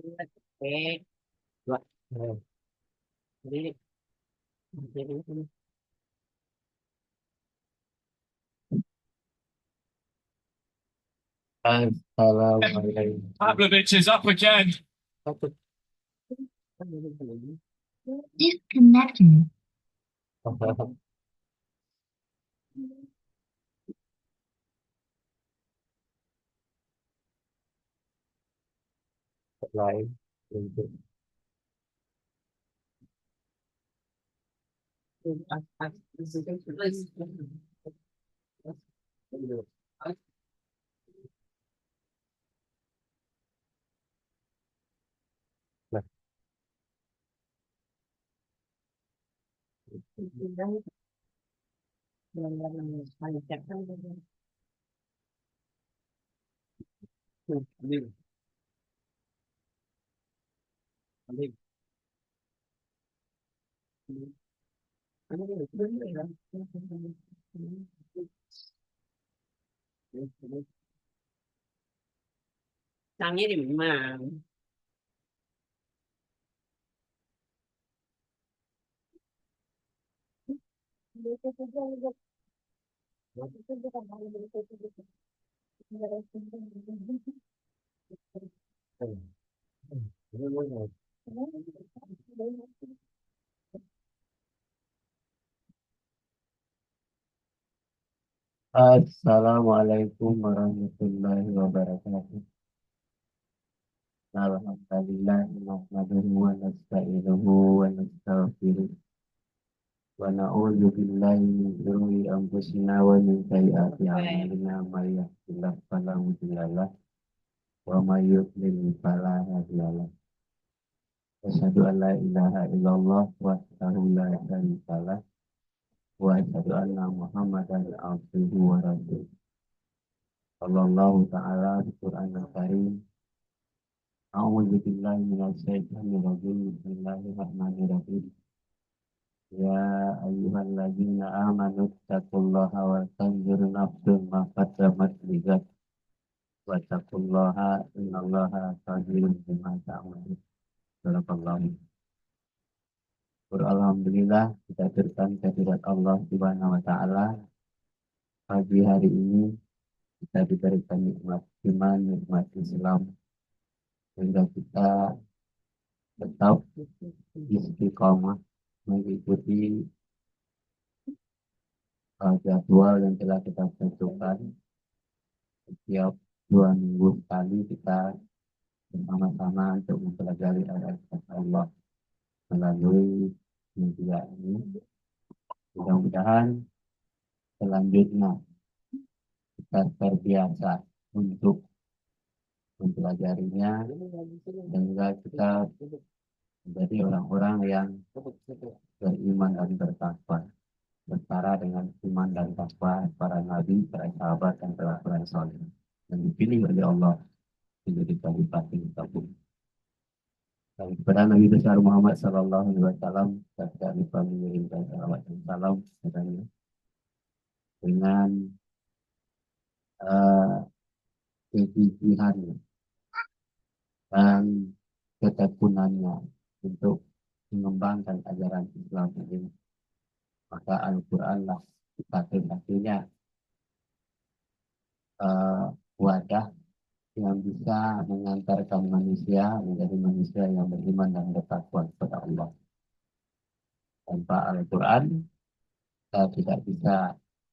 Oke, dua. Jadi Assalamualaikum. Pavlovich is up again. Satu. Disconnected. Lain untuk nah, Tangnya di mana? Assalamualaikum warahmatullahi wabarakatuh. Alhamdulillah, nahmaduhu wa nasta'inuhu wa nastaghfiruh wa na'udzu billahi min shururi anfusina wa min sayyiati a'malina may yahdihillahu fala mudilla lahu wa may yudlil fala hadiya lahu. Asyhadu an la ilaha illallah wahdahu la syarika lah wa asyhadu anna Muhammadan abduhu wa rasuluh. Sallallahu ta'ala bi Qur'anil Karim. A'udzu billahi minasy syaithanir rajim. Bismillahirrahmanirrahim. Ya ayyuhalladzina amanu taqullaha wa tanzur nafsun ma qaddamat lighad wa taqullaha innallaha khabirun bima ta'malun. Barakallahu. Alhamdulillah kita berikan kehadirat Allah Subhanahu wa taala. Pagi hari ini kita diberikan nikmat iman, nikmat Islam, sehingga kita tetap istiqomah mengikuti jadwal yang telah kita tentukan. Setiap 2 minggu sekali kita bersama-sama untuk mempelajari ayat Allah melalui media ini. Mudah-mudahan selanjutnya kita terbiasa untuk mempelajarinya, sehingga kita menjadi orang-orang yang beriman dan bertakwa, setara dengan iman dan takwa para nabi, para sahabat, dan para soleh yang dipilih oleh Allah menjadi khalifah tabung. Dan kepada Nabi besar Muhammad Sallallahu Alaihi Wasallam, kita lupa mengirimkan salawat dan salam kepadanya dengan uh, kegigihan dan ketekunannya untuk mengembangkan ajaran Islam ini. Maka Al-Quranlah satu-satunya uh, wadah yang bisa mengantarkan manusia menjadi manusia yang beriman dan bertakwa kepada Allah. Tanpa Al-Quran, kita tidak bisa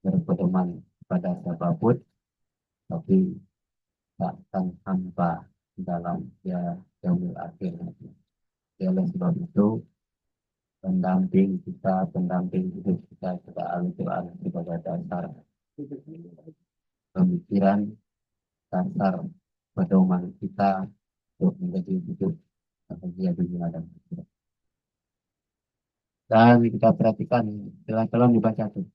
berpedoman kepada siapapun, tapi tak akan hampa dalam ya yaumil akhir nanti. Oleh sebab itu, pendamping hidup kita kepada Al-Quran sebagai dasar pemikiran, dasar pedoman kita untuk menjadi hidup bahagia dunia dan akhirat. Dan kita perhatikan, tolong dibaca tuh.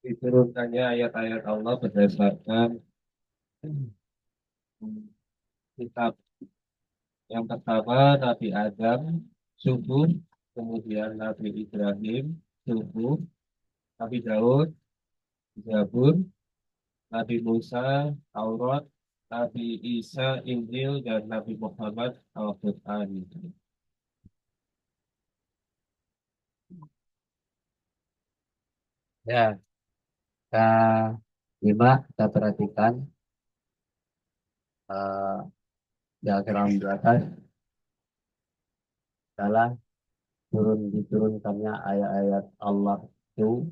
Diturunkannya ayat-ayat Allah berdasarkan kitab yang pertama Nabi Adam subuh, kemudian Nabi Ibrahim subuh, Nabi Daud, Zabur, Nabi Musa, Taurat, Nabi Isa, Injil, dan Nabi Muhammad, Al-Quran. Ya, kita kita perhatikan eh, diagram di atas adalah diturunkannya ayat-ayat Allah itu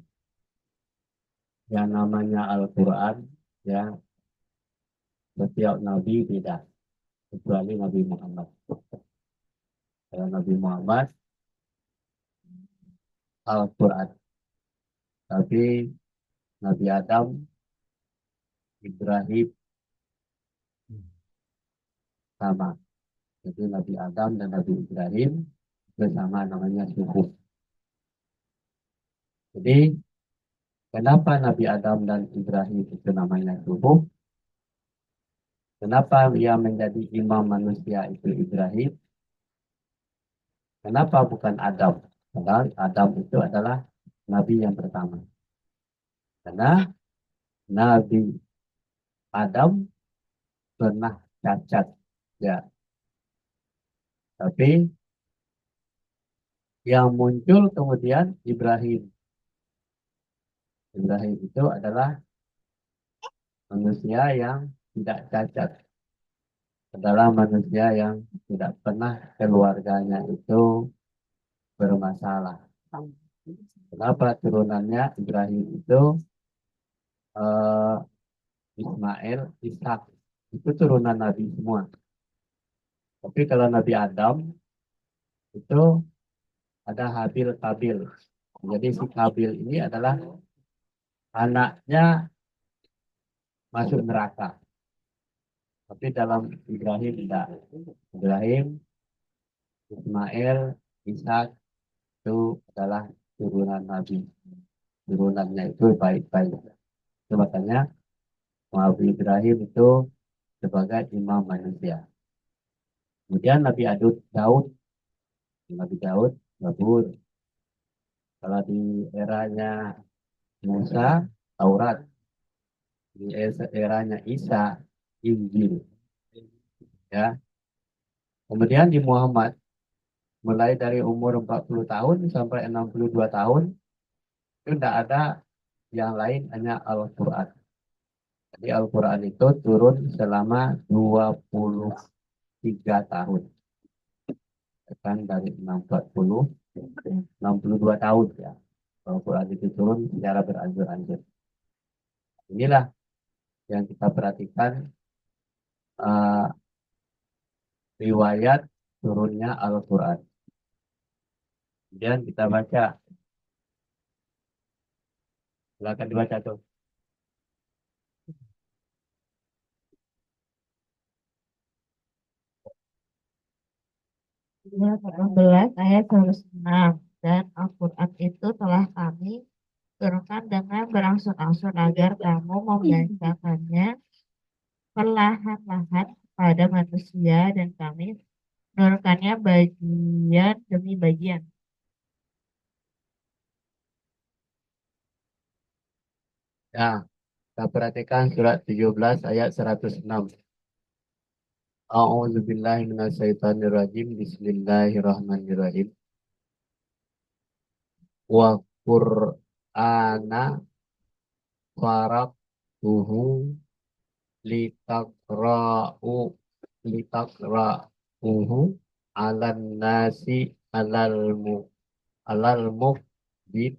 yang namanya Al-Quran, ya, setiap nabi beda kecuali Nabi Muhammad. Kalau Nabi Muhammad Al-Quran, tapi Nabi Adam, Ibrahim sama. Jadi Nabi Adam dan Nabi Ibrahim bersama namanya suku. Jadi kenapa Nabi Adam dan Ibrahim itu namanya suku? Kenapa yang menjadi imam manusia itu Ibrahim? Kenapa bukan Adam? Padahal Adam itu adalah Nabi yang pertama. Karena Nabi Adam pernah cacat, ya. Tapi yang muncul kemudian Ibrahim. Ibrahim itu adalah manusia yang tidak cacat. Adalah manusia yang tidak pernah keluarganya itu bermasalah. Kenapa turunannya Ibrahim itu eh, Ismail, Ishak itu turunan Nabi semua. Tapi kalau Nabi Adam itu ada Habil Kabil. Jadi si Kabil ini adalah anaknya masuk neraka. Tapi dalam Ibrahim tidak. Ibrahim, Ismail, Ishak itu adalah turunan Nabi. Turunannya itu baik-baik. Itu makanya Nabi Ibrahim itu sebagai imam manusia. Kemudian Daud, Nabi Daud, Zabur. Kalau di eranya Musa, Taurat. Di eranya Isa, Injil. Ya. Kemudian di Muhammad, mulai dari umur 40 tahun sampai 62 tahun, itu tidak ada yang lain, hanya Al-Quran. Jadi Al-Quran itu turun selama 23 tahun. Kan dari 62 tahun ya. Al-Quran itu turun secara beransur-ansur. Inilah yang kita perhatikan eh, riwayat turunnya Al-Quran. Kemudian kita baca, silakan dibaca tuh. Surat 16 ayat 106 dan Al-Quran itu telah kami turunkan dengan berangsur-angsur agar kamu membacakannya perlahan-lahan pada manusia dan kami menurunkannya bagian demi bagian. Ya, kita perhatikan surat 17 ayat 106. A'udzubillahi minasyaitonirrajim. Bismillahirrahmanirrahim. Wa Qur'ana faraqtuhu litakra'u litakra'uhu alan nasi alal mu alal mukbit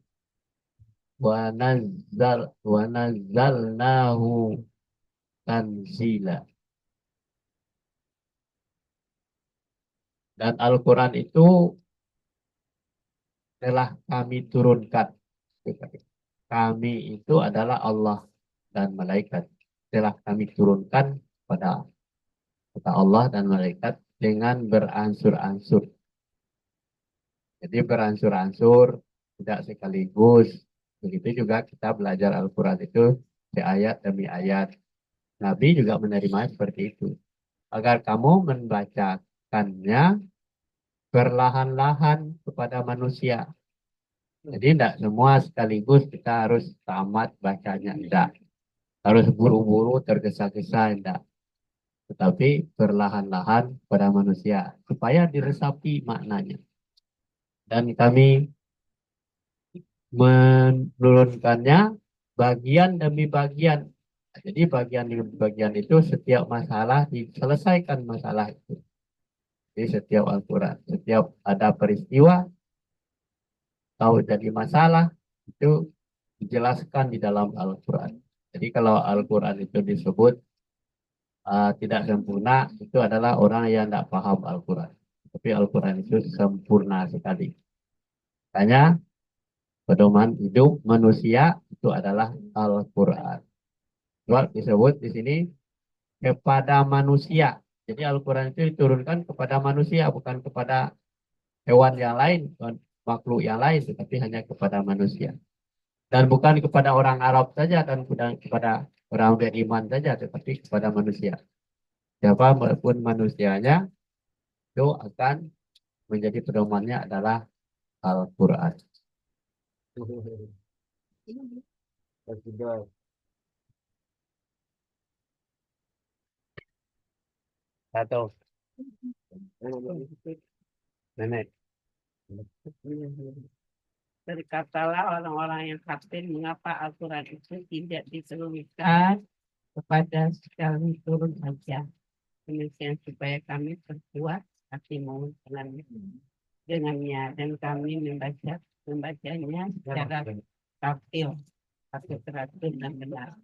wa nazzalnahu tanzila. Dan Al-Quran itu telah kami turunkan. Kami itu adalah Allah dan malaikat. Telah kami turunkan pada kata Allah dan malaikat dengan beransur-ansur. Jadi beransur-ansur, tidak sekaligus. Begitu juga kita belajar Al-Quran itu di ayat demi ayat. Nabi juga menerima seperti itu. Agar kamu membacakannya perlahan-lahan kepada manusia. Jadi tidak semua sekaligus kita harus tamat bacanya, tidak. Harus buru-buru tergesa-gesa, tidak. Tetapi perlahan-lahan pada manusia supaya diresapi maknanya. Dan kami menurunkannya bagian demi bagian. Jadi bagian demi bagian itu setiap masalah diselesaikan masalah itu. Jadi setiap Al-Quran, setiap ada peristiwa, tahu jadi masalah, itu dijelaskan di dalam Al-Quran. Jadi kalau Al-Quran itu disebut tidak sempurna, itu adalah orang yang tidak paham Al-Quran. Tapi Al-Quran itu sempurna sekali. Makanya pedoman hidup manusia itu adalah Al-Quran. Sebab disebut di sini kepada manusia. Jadi Al-Quran itu diturunkan kepada manusia, bukan kepada hewan yang lain, makhluk yang lain, tetapi hanya kepada manusia. Dan bukan kepada orang Arab saja dan bukan kepada orang beriman saja, tetapi kepada manusia. Siapapun manusianya itu akan menjadi pedomannya adalah Al-Quran. Satu. Nenek. Berkatalah orang-orang yang kafir, mengapa Al-Quran itu tidak diturunkan kepada sekali turun saja. Demikian supaya kami berkuat hatimu dengannya dan kami membacanya secara tartil atau teratur dan benar.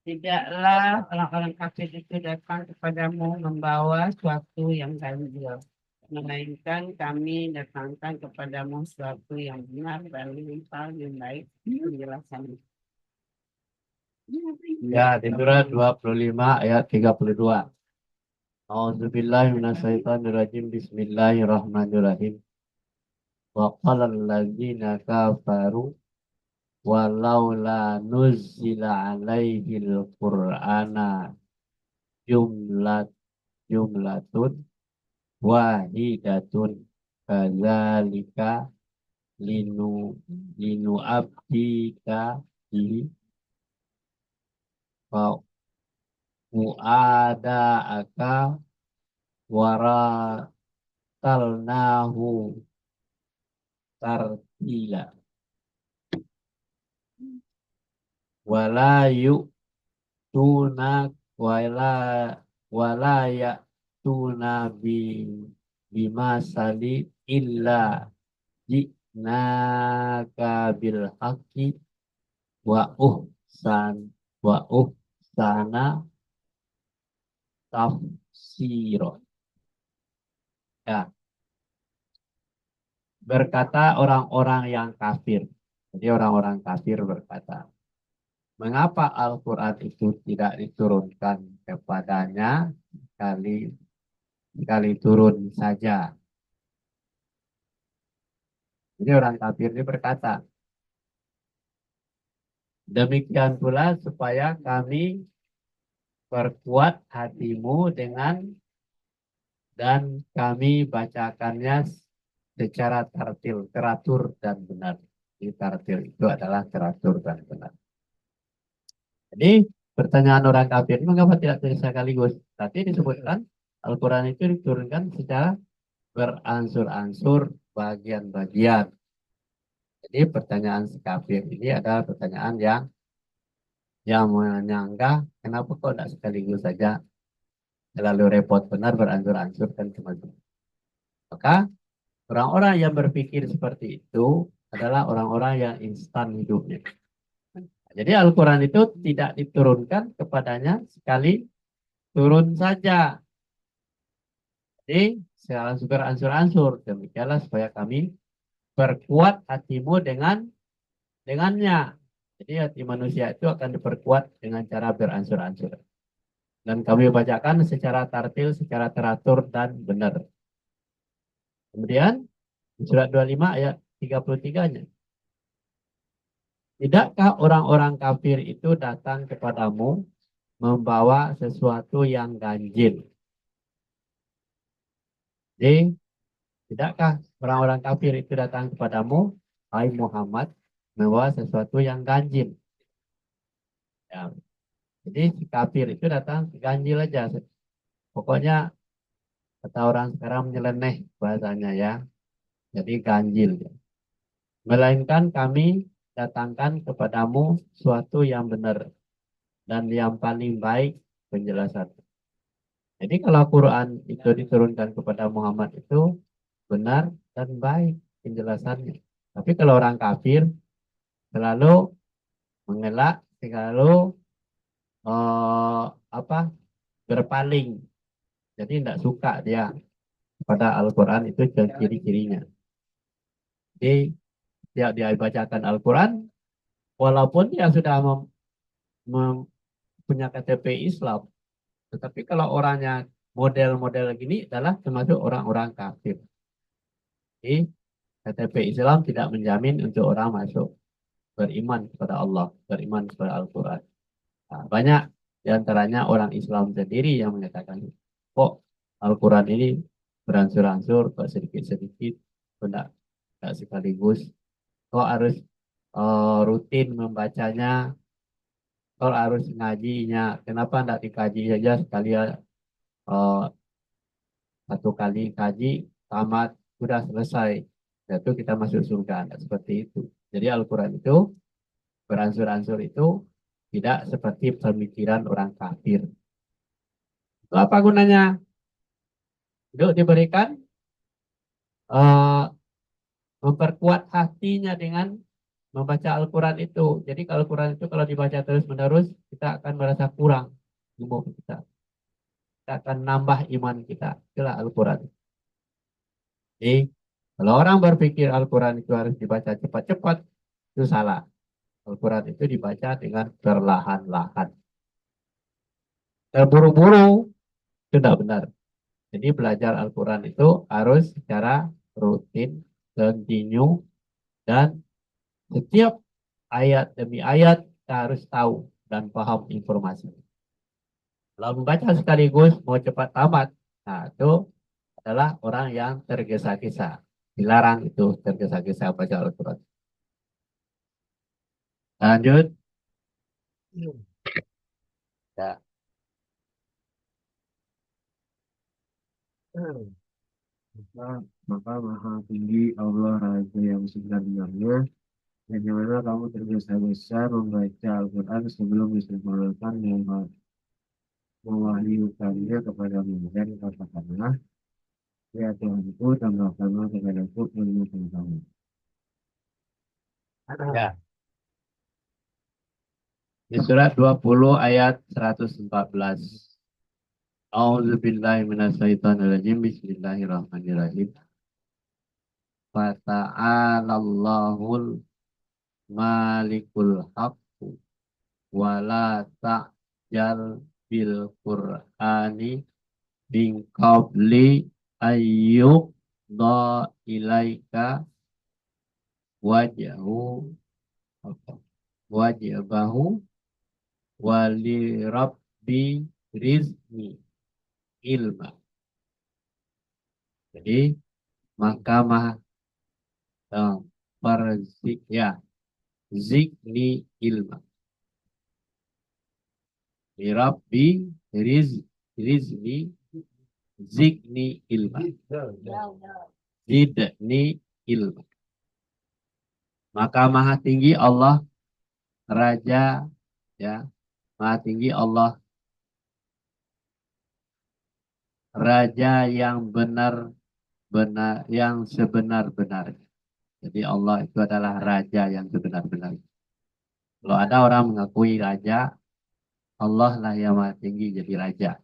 Tidaklah orang-orang kafir itu datang kepadamu membawa suatu yang ganjil, melainkan kami datangkan kepadamu suatu yang benar dan paling baik penjelasannya. Ya, di surah 25 ayat 32. A'udzubillahi minasyaitonirrajim. Bismillahirrahmanirrahim. Wa qala alladzina kafaru walaula nuzzila alaihil qur'ana jumlatun wahidatun kadzalika linu abdika di muada aka waratalnahu tartila wala yu'tuna wala ya'tuna bimasali illa ji'naka bil haqqi wa uhsana tafsiro. Ya, berkata orang-orang yang kafir. Jadi orang-orang kafir berkata, mengapa Al-Quran itu tidak diturunkan kepadanya sekali turun saja? Jadi orang kafir ini berkata, demikian pula supaya kami perkuat hatimu dan kami bacakannya secara teratur dan benar. Jadi tartil itu adalah teratur dan benar. Jadi pertanyaan orang kafir ini mengapa tidak sekaligus? Tadi disebutkan Al-Quran itu diturunkan secara beransur-ansur bagian-bagian. Jadi pertanyaan si kafir ini adalah pertanyaan yang menyangka kenapa kok tidak sekaligus saja, terlalu repot, benar beransur-ansur kan teman-teman. Maka orang-orang yang berpikir seperti itu adalah orang-orang yang instan hidupnya. Jadi Al-Quran itu tidak diturunkan kepadanya sekali turun saja. Jadi secara beransur-ansur. Demikianlah supaya kami perkuat hatimu dengannya. Jadi hati manusia itu akan diperkuat dengan cara beransur-ansur. Dan kami bacakan secara tartil, secara teratur dan benar. Kemudian surat 25 ayat 33-nya. Tidakkah orang-orang kafir itu datang kepadamu membawa sesuatu yang ganjil? Jadi Tidakkah orang-orang kafir itu datang kepadamu, hai Muhammad, membawa sesuatu yang ganjil? Ya, jadi si kafir itu datang ganjil aja. Pokoknya kata orang sekarang nyeleneh bahasanya ya. Jadi ganjil. Melainkan kami datangkan kepadamu suatu yang benar dan yang paling baik penjelasan. Jadi kalau Quran itu diturunkan kepada Muhammad itu benar dan baik penjelasannya. Tapi kalau orang kafir selalu mengelak, selalu apa berpaling. Jadi tidak suka dia pada Al-Quran itu ciri-cirinya. Jadi dia bacakan Al-Quran, walaupun dia sudah punya KTP Islam, tetapi kalau orangnya model-model gini adalah termasuk orang-orang kafir. Jadi KTP Islam tidak menjamin untuk orang masuk beriman kepada Allah, beriman kepada Al-Quran. Nah, banyak di antaranya orang Islam sendiri yang mengatakan, kok Al-Quran ini beransur-ansur, kok sedikit-sedikit, kok tidak sekaligus, kok harus rutin membacanya, kok harus ngajinya, kenapa tidak dikaji saja sekali satu kali kaji, tamat, sudah selesai, yaitu kita masuk surga. Tidak seperti itu. Jadi Al-Quran itu beransur-ansur itu tidak seperti pemikiran orang kafir. Itu apa gunanya? Itu diberikan eh, memperkuat hatinya dengan membaca Al-Quran itu. Jadi kalau Al-Quran itu kalau dibaca terus-menerus, kita akan merasa kurang ilmu kita. Kita akan nambah iman kita. Itulah Al-Quran. Jadi kalau orang berpikir Al-Quran itu harus dibaca cepat-cepat, itu salah. Al-Quran itu dibaca dengan perlahan-lahan. Terburu-buru itu tidak benar. Jadi belajar Al-Quran itu harus secara rutin, continue, dan setiap ayat demi ayat kita harus tahu dan paham informasi. Kalau membaca sekaligus mau cepat tamat, nah itu adalah orang yang tergesa-gesa. Dilarang itu tergesa-gesa baca Al-Quran. Lanjut. Ya. Maka maha tinggi Allah Raja yang sebenarnya, dan yang mana kamu tergesa-gesa membaca Al-Quran sebelum disempurnakan yang mewahyukannya kepadamu, dan katakanlah, ya Tuhanku, tambahkanlah kepadaku ilmu pengetahuan. Ya. Di surat 20 ayat 114. A'udzubillahi minasyaitonirrajim. Bismillahirrahmanirrahim. Fata'alallahul malikul haqqu wala ta'jal bil qur'ani bin qabli ayyub da ilaika wajhu wajbahu wali rabbi rizmi ilma. Jadi mahkamah perzik ya zikni ilma. Li rabbi rizmi zikni ilma. Zidni ilma. Maka maha tinggi Allah Raja, ya, maha tinggi Allah Raja yang benar yang sebenar-benarnya. Jadi Allah itu adalah Raja yang sebenar-benarnya. Kalau ada orang mengakui Raja, Allah lah yang maha tinggi jadi Raja.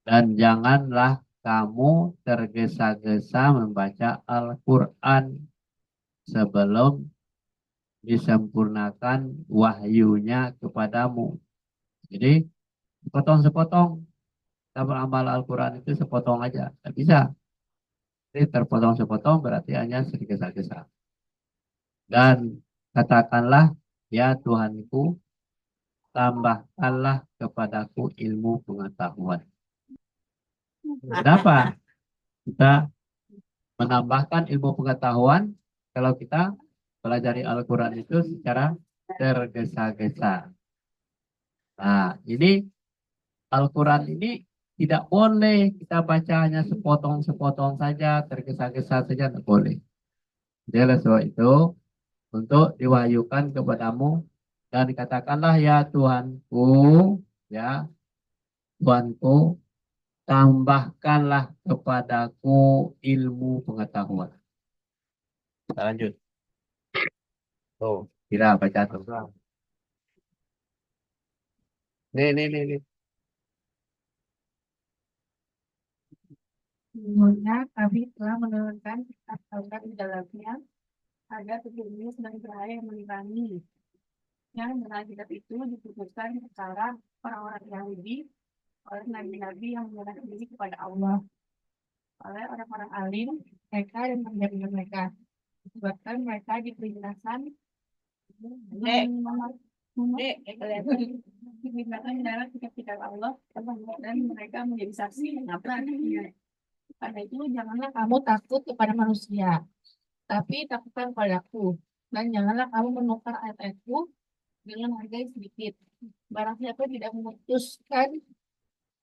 Dan janganlah kamu tergesa-gesa membaca Al-Quran sebelum disempurnakan wahyunya kepadamu. Jadi sepotong-sepotong kita beramal Al-Quran itu sepotong aja. Tidak bisa. Jadi terpotong-sepotong berarti hanya tergesa-gesa. Dan katakanlah, ya Tuhanku, tambahkanlah kepadaku ilmu pengetahuan. Kenapa? Kita menambahkan ilmu pengetahuan kalau kita pelajari Al-Quran itu secara tergesa-gesa. Nah, ini Al-Quran ini tidak boleh kita baca hanya sepotong-sepotong saja, tergesa-gesa saja, tidak boleh. Jadi oleh sebab itu, untuk diwahyukan kepadamu dan katakanlah ya Tuhanku, ya Tuhanku, tambahkanlah kepadaku ilmu pengetahuan. Kita lanjut. Tuh, kira baca tuh. Nih. Sesungguhnya kami telah menurunkan kitab Taurat di dalamnya agar petunjuk dan cahaya yang menerangi. Yang dengan kitab itu diputuskan secara orang-orang Yahudi oleh nabi-nabi yang menyerahkan diri kepada Allah, oleh orang-orang alim mereka dan pengajar mereka. Disebabkan mereka diperintahkan diperintahkan dalam kitab Allah dan mereka menjadi saksi. Karena itu janganlah kamu takut kepada manusia, tapi takutkan padaku. Dan janganlah kamu menukar ayat-ayatku dengan harga yang sedikit. Barang siapa tidak memutuskan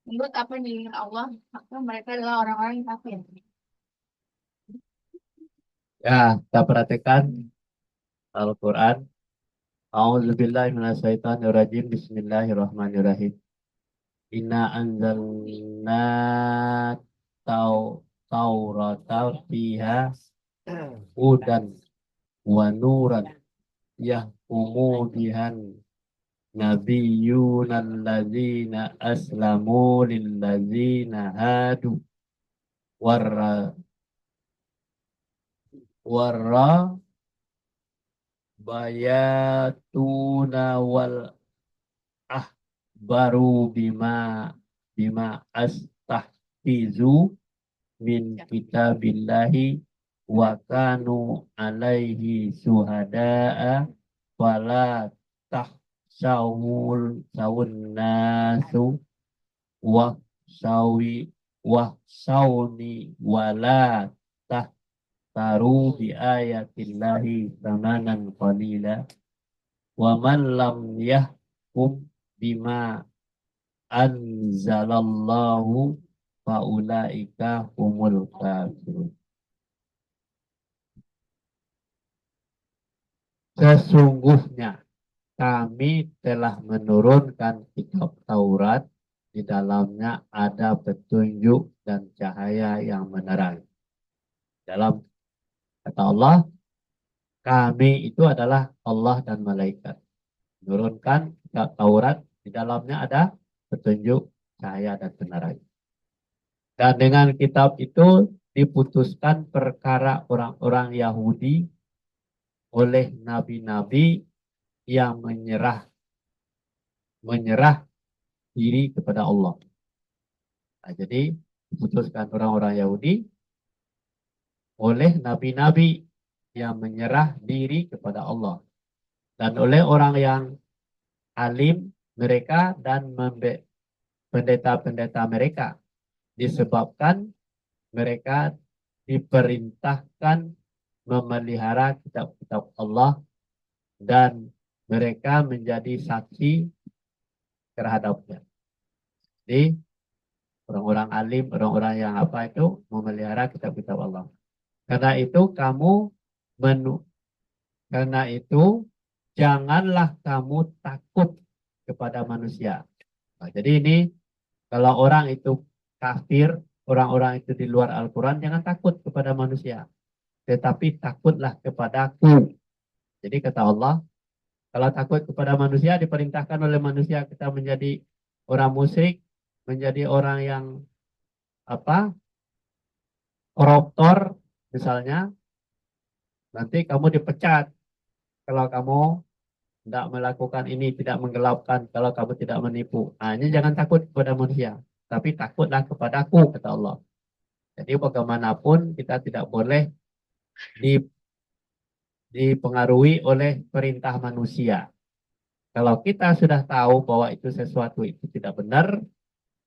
menurut apa yang diinginkan Allah, maka mereka adalah orang-orang yang kafir. Ya, kita perhatikan Al-Quran. A'udzubillahi minasyaitonirrajim. Bismillahirrahmanirrahim. Inna anzalna taurata fiha hudan wa nuran yahkumu bihan nabiyyuna alladzina aslamu lilladzina hadu warra warra bayatuna wal baru bima astahfizu min kitabillahi wa kanu alaihi syuhada'a fala tahsawun nasu wa sawni wala tahtaru bi ayatillahi thamanan qalila wa man lam yahkum bima anzalallahu faulaika humul kafirun. Sesungguhnya kami telah menurunkan kitab Taurat, di dalamnya ada petunjuk dan cahaya yang menerangi. Dalam kata Allah, kami itu adalah Allah dan malaikat. Menurunkan kitab Taurat, di dalamnya ada petunjuk, cahaya, dan penerangan. Dan dengan kitab itu diputuskan perkara orang-orang Yahudi oleh nabi-nabi yang menyerah diri kepada Allah. Nah, jadi diputuskan orang-orang Yahudi oleh nabi-nabi yang menyerah diri kepada Allah. Dan oleh orang yang alim mereka dan pendeta-pendeta mereka, disebabkan mereka diperintahkan memelihara kitab-kitab Allah dan mereka menjadi saksi terhadapnya. Jadi orang-orang alim, orang-orang yang apa itu memelihara kitab-kitab Allah. Karena itu janganlah kamu takut kepada manusia. Nah, jadi ini kalau orang itu kafir, orang-orang itu di luar Al-Quran, jangan takut kepada manusia. Tetapi takutlah kepadaku. Jadi kata Allah, kalau takut kepada manusia, diperintahkan oleh manusia kita menjadi orang musyrik, menjadi orang yang koruptor, misalnya, nanti kamu dipecat. Kalau kamu tidak melakukan ini, tidak menggelapkan, kalau kamu tidak menipu. Hanya jangan takut kepada manusia, tapi takutlah kepadaku, kata Allah. Jadi bagaimanapun kita tidak boleh dipengaruhi oleh perintah manusia. Kalau kita sudah tahu bahwa itu sesuatu itu tidak benar,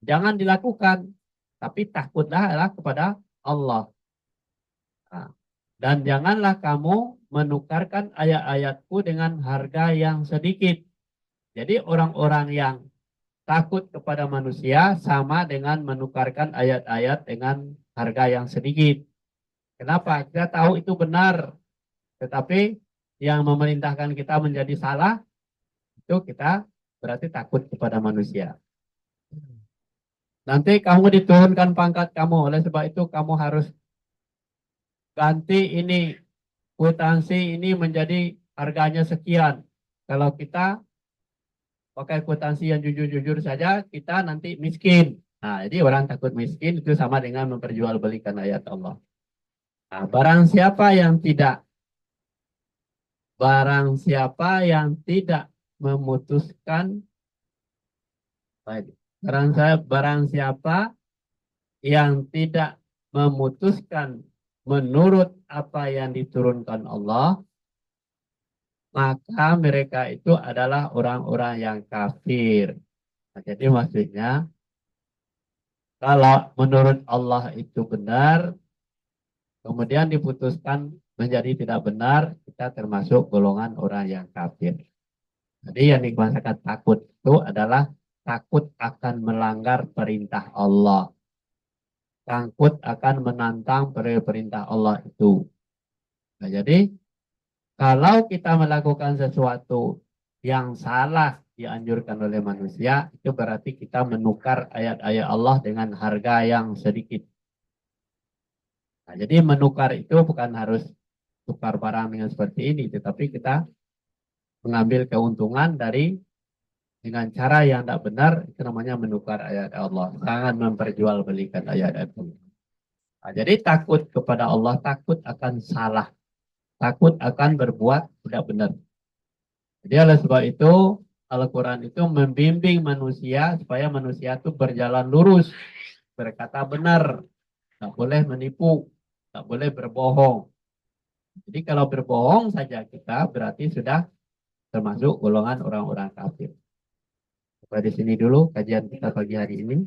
jangan dilakukan. Tapi takutlah kepada Allah. Nah, dan janganlah kamu menukarkan ayat-ayatku dengan harga yang sedikit. Jadi orang-orang yang takut kepada manusia sama dengan menukarkan ayat-ayat dengan harga yang sedikit. Kenapa? Kita tahu itu benar, tetapi yang memerintahkan kita menjadi salah, itu kita berarti takut kepada manusia. Nanti kamu diturunkan pangkat kamu, oleh sebab itu kamu harus ganti ini, kwitansi ini menjadi harganya sekian. Kalau kita pakai kwitansi yang jujur-jujur saja, kita nanti miskin. Nah, jadi orang takut miskin itu sama dengan memperjualbelikan ayat Allah. Nah, barang siapa yang tidak memutuskan, barang siapa yang tidak memutuskan menurut apa yang diturunkan Allah, maka mereka itu adalah orang-orang yang kafir. Nah, jadi maksudnya, kalau menurut Allah itu benar, kemudian diputuskan menjadi tidak benar, kita termasuk golongan orang yang kafir. Jadi yang dimaksudkan takut itu adalah takut akan melanggar perintah Allah. Takut akan menantang perintah Allah itu. Nah, jadi kalau kita melakukan sesuatu yang salah dianjurkan oleh manusia, itu berarti kita menukar ayat-ayat Allah dengan harga yang sedikit. Nah, jadi menukar itu bukan harus tukar barang dengan seperti ini, tetapi kita mengambil keuntungan dengan cara yang tidak benar, itu namanya menukar ayat Allah. Jangan memperjualbelikan ayat-ayat Allah. Nah, jadi takut kepada Allah, takut akan salah, takut akan berbuat tidak benar. Jadi oleh sebab itu, Al-Quran itu membimbing manusia supaya manusia itu berjalan lurus, berkata benar, tak boleh menipu, tak boleh berbohong. Jadi kalau berbohong saja kita berarti sudah termasuk golongan orang-orang kafir. Sampai di sini dulu kajian kita pagi hari ini.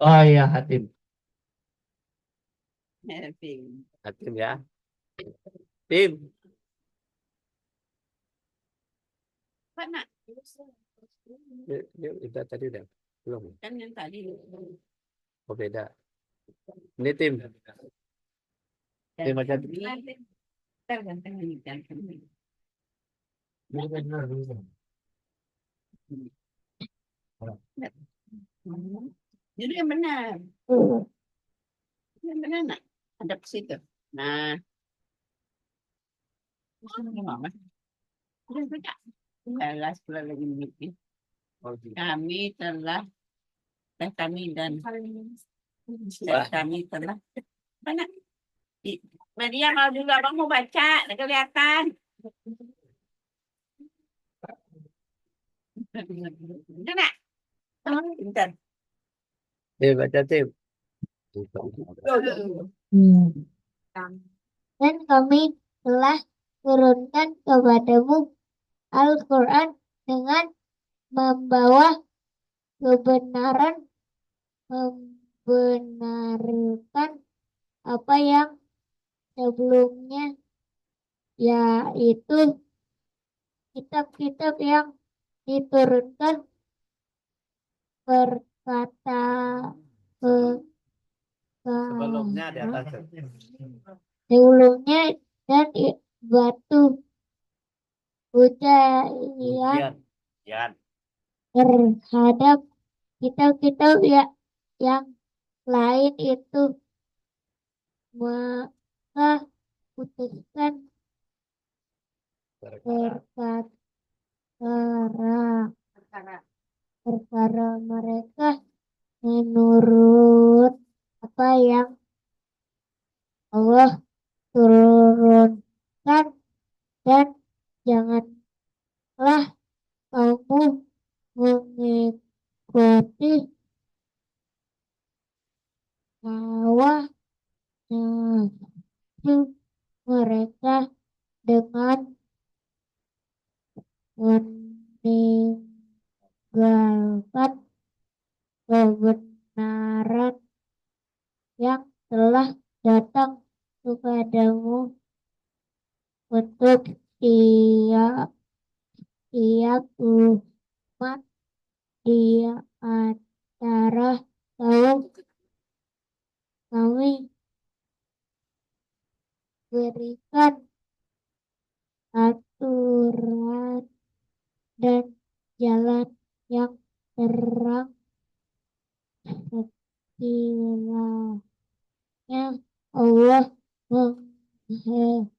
Oh iya, Hatim. Hatim ya. Tim. Mana? Itu tadi udah belum. Kan yang tadi. Oh beda. Ini tim. Tim macam Tergantung ini jangan. Jadi yang benar. Yang benar nak. Ada ke situ. Nah. Gimana? Udah baca. Jelas pula lagi bikin. Kami telah kami telah mana? Maria kalau dulu abang mau baca, udah kelihatan. Udah nak? Pintar. baca tim. Dan kami telah turunkan kepadamu Al-Quran dengan membawa kebenaran, membenarkan apa yang sebelumnya, yaitu kitab-kitab yang diturunkan Sebelumnya di atas. sebelumnya dan batu ujian terhadap kitab-kitab yang lain itu, maka putuskan perkara mereka menurut apa yang Allah turunkan, dan janganlah kamu mengikuti hawa nafsu mereka dengan meninggalkan kebenaran yang telah datang kepadamu untuk tiap tiap umat di antara kaum kami berikan aturan dan jalan yang terang sekiranya Allah menghendaki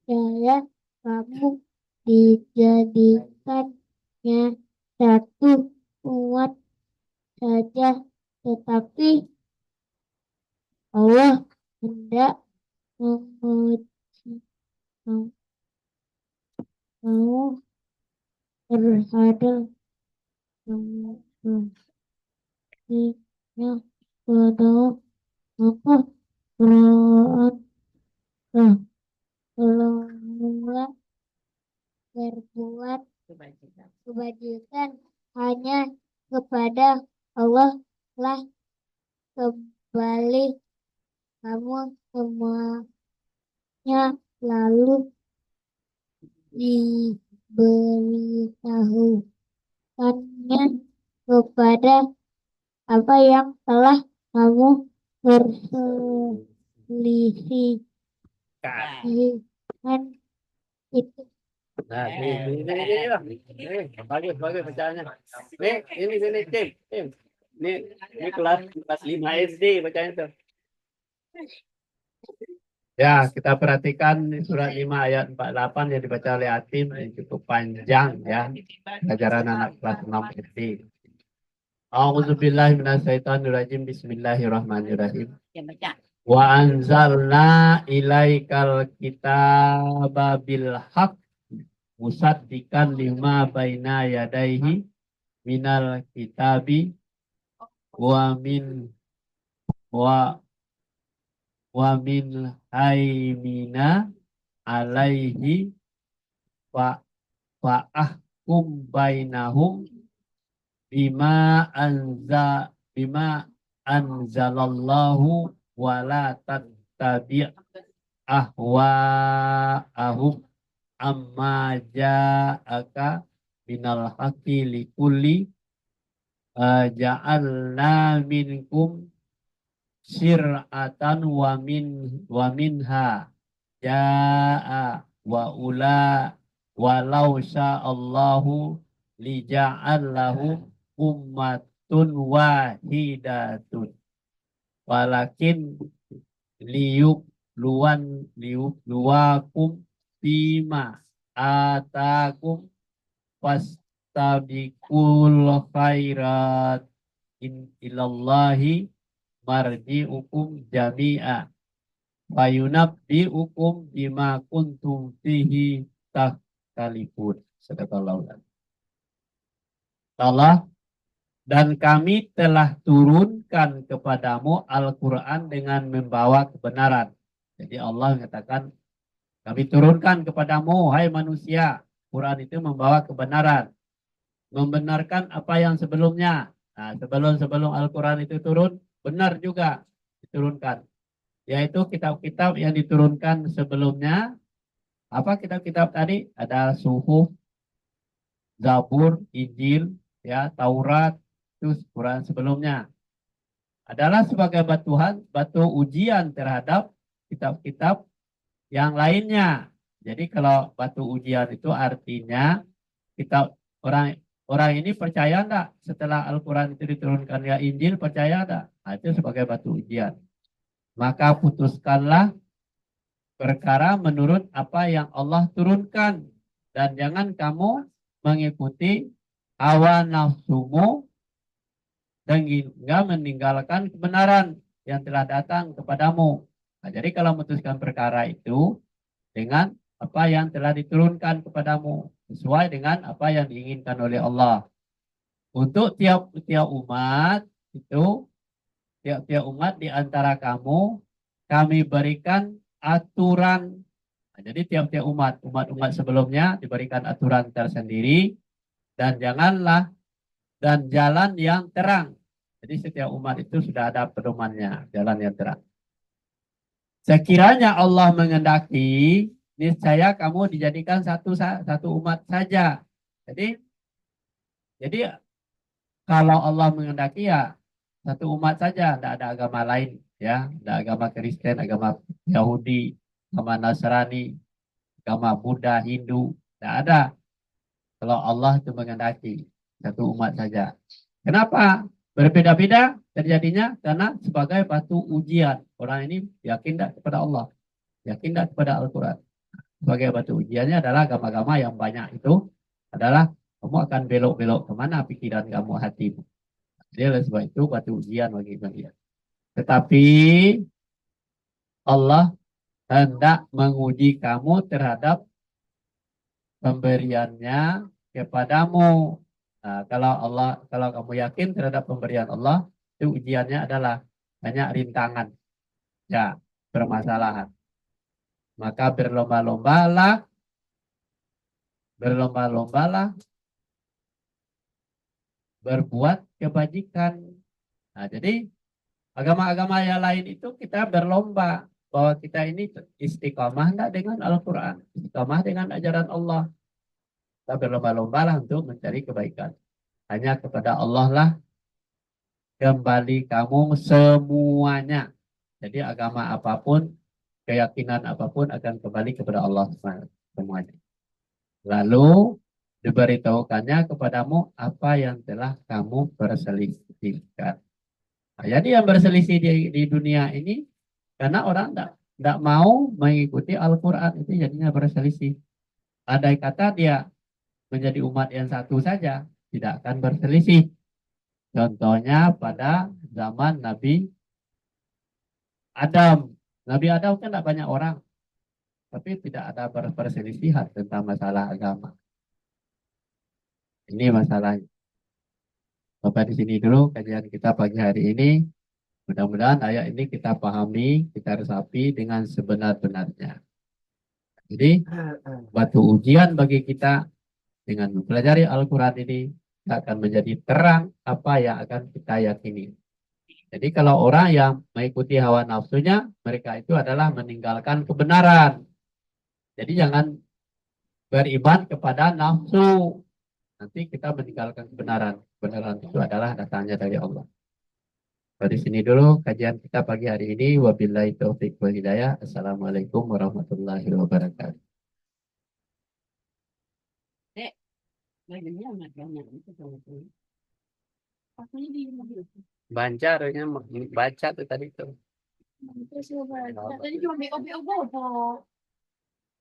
saya kamu dijadikannya satu umat saja, tetapi Allah hendak menguji kamu terhadap yang pada maka beronlah kalau berbuat kebajikan hanya kepada Allah lah kembali kamu semuanya, lalu diberitahukannya kepada apa yang telah kamu perselisihkan itu. Nah, ini, bagus bacaannya. Ini Tim. Ini kelas 5 SD bacanya tuh. Ya, kita perhatikan di surat 5 ayat 48 yang dibaca oleh Atim yang cukup panjang ya. Pelajaran anak kelas 6 SD. A'udzubillahi minasyaitonirrajim. Bismillahirrahmanirrahim. Wa anzalna ilaikal kitaba bil haqq musaddiqan lima baina yadayhi minal kitabi wa min haimina alaihi fa'ahkum bainahum bima anzalallahu wa la tattabi' ahwa'ahum amma ja'aka minal haqqi likulli ja'alna minkum syir'atan wa minha ja'a walau sya'allahu lija'allahu ummatun wahidatun walakin liyubluwakum bima atakum fastabiqul khairat ilallahi marji'ukum jami'a fayunabbi'ukum bima kuntum fihi takhtalifun. Sadaqallahu Allah, dan kami telah turunkan kepadamu Al-Quran dengan membawa kebenaran. Jadi Allah mengatakan, kami turunkan kepadamu, hai manusia, Quran itu membawa kebenaran. Membenarkan apa yang sebelumnya. Nah, sebelum Al-Quran itu turun, benar juga diturunkan. Yaitu kitab-kitab yang diturunkan sebelumnya. Apa kitab-kitab tadi? Ada Suhuf, Zabur, Injil, ya, Taurat, itu Quran sebelumnya. Adalah sebagai batu ujian terhadap kitab-kitab yang lainnya. Jadi kalau batu ujian itu artinya kita orang ini percaya enggak setelah Al-Quran itu diturunkan ya Injil, percaya enggak? Nah, itu sebagai batu ujian. Maka putuskanlah perkara menurut apa yang Allah turunkan dan jangan kamu mengikuti hawa nafsumu dan hingga meninggalkan kebenaran yang telah datang kepadamu. Nah, jadi kalau memutuskan perkara itu dengan apa yang telah diturunkan kepadamu sesuai dengan apa yang diinginkan oleh Allah. Untuk tiap-tiap umat itu, tiap-tiap umat di antara kamu kami berikan aturan. Nah, jadi tiap-tiap umat sebelumnya diberikan aturan tersendiri dan jalan yang terang. Jadi setiap umat itu sudah ada pedomannya, jalan yang terang. Sekiranya Allah mengendaki, niscaya kamu dijadikan satu umat saja. Jadi kalau Allah mengendaki ya satu umat saja, tidak ada agama lain, ya, tidak agama Kristen, agama Yahudi, agama Nasrani, agama Buddha, Hindu, tidak ada. Kalau Allah itu mengendaki satu umat saja. Kenapa? Berbeda-beda terjadinya karena sebagai batu ujian. Orang ini yakin tidak kepada Allah, yakin tidak kepada Al-Quran. Sebagai batu ujiannya adalah agama-agama yang banyak itu adalah kamu akan belok-belok kemana pikiran kamu, hatimu. Jadi oleh sebab itu batu ujian bagi kalian. Tetapi Allah hendak menguji kamu terhadap pemberiannya kepadamu. Nah, kalau kamu yakin terhadap pemberian Allah, itu ujiannya adalah banyak rintangan, ya, permasalahan. Maka berlomba-lombalah berbuat kebajikan. Nah, jadi agama-agama yang lain itu kita berlomba bahwa kita ini istiqomah enggak dengan Al-Quran, istiqomah dengan ajaran Allah. Kita berlomba-lomba lah untuk mencari kebaikan. Hanya kepada Allah lah kembali kamu semuanya. Jadi agama apapun, keyakinan apapun akan kembali kepada Allah semuanya. Lalu diberitahukannya kepadamu apa yang telah kamu perselisihkan. Nah, jadi yang berselisih di dunia ini karena orang tidak mau mengikuti Al-Quran, itu jadinya berselisih. Andai kata dia menjadi umat yang satu saja, tidak akan berselisih. Contohnya pada zaman Nabi Adam. Nabi Adam kan tidak banyak orang, tapi tidak ada perselisihan tentang masalah agama. Ini masalahnya. Sampai di sini dulu kajian kita pagi hari ini. Mudah-mudahan ayat ini kita pahami, kita resapi dengan sebenar-benarnya. Jadi, batu ujian bagi kita dengan mempelajari Al-Quran ini akan menjadi terang apa yang akan kita yakini. Jadi kalau orang yang mengikuti hawa nafsunya, mereka itu adalah meninggalkan kebenaran. Jadi jangan beriman kepada nafsu. Nanti kita meninggalkan kebenaran. Kebenaran itu adalah datangnya dari Allah. Dari sini dulu kajian kita pagi hari ini. Wabillahi taufiq wal hidayah. Assalamualaikum warahmatullahi wabarakatuh. Baca harusnya baca tuh tadi tuh. Tadi cuma BO bobo.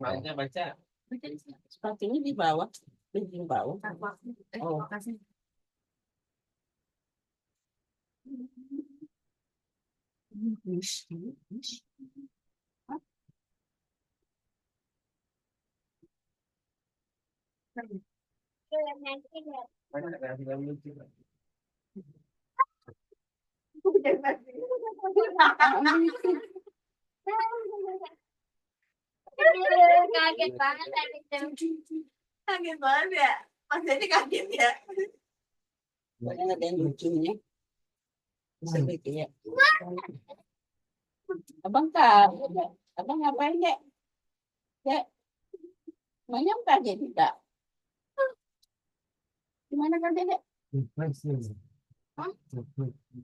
Baca. Sepatunya di bawah, di bawah. Oh, kasih. Kaget banget tadi tuh. Kaget banget ya. Mas jadi kaget ya. Banyak ada yang lucunya. Seperti ya. Abang kak, abang ngapain dek? Dek, banyak kaget tidak? Gimana kan dek? Hah?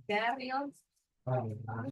Serius?